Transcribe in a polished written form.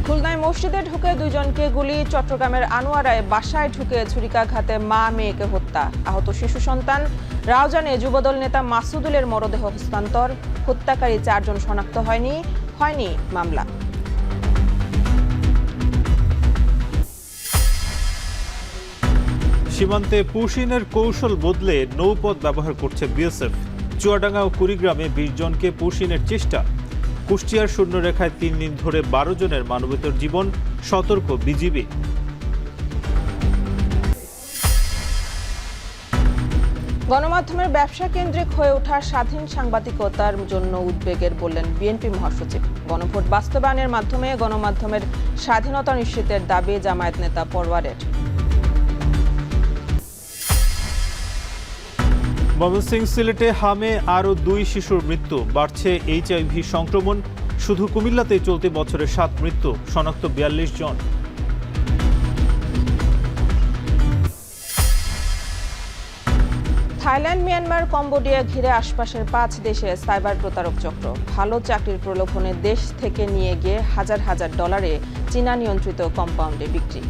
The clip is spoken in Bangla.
খুলনায় মসজিদে ঢুকে দুইজনকে গুলি, চট্টগ্রামের আনোয়ারায় বাসায় ঢুকে ছুরিকাঘাতে মা মেয়েকে হত্যা, আহত শিশু সন্তান। রাউজানে যুবদল নেতা মাসুদুলের মরদেহ হস্তান্তর, হত্যাকারী 4 জন শনাক্ত হয়নি মামলা। সীমান্তে পুশিনের কৌশল বদলে নৌপথ ব্যবহার করছে বিএসএফ। চুয়াডাঙ্গা ও কুড়িগ্রামে 20 জনকে পুশিনের চেষ্টা। কুষ্টিয়ার শূন্যরেখায় 3 দিন ধরে 12 জনের মানবেতর জীবন, সতর্ক বিজিবি। গণমাধ্যমের ব্যবসা কেন্দ্রিক হয়ে ওঠা স্বাধীন সাংবাদিকতার জন্য উদ্বেগের বললেন বিএনপি মহাসচিব। গণভোট বাস্তবায়নের মাধ্যমে গণমাধ্যমের স্বাধীনতা নিশ্চিতের দাবি জামায়াত নেতা পরওয়ারের। ময়মনসিংহ, সিলেটে হামে আরও 2 শিশুর মৃত্যু, বাড়ছে এইচআইভি সংক্রমণ। শুধু কুমিল্লাতেই চলতি বছরে 7 মৃত্যু, শনাক্ত 42 জন। থাইল্যান্ড, মিয়ানমার, কম্বোডিয়া ঘিরে আশপাশের 5 দেশে সাইবার প্রতারক চক্র। ভালো চাকরির প্রলোভনে দেশ থেকে নিয়ে গিয়ে হাজার হাজার ডলারে চীনা নিয়ন্ত্রিত কম্পাউন্ডে বিক্রি।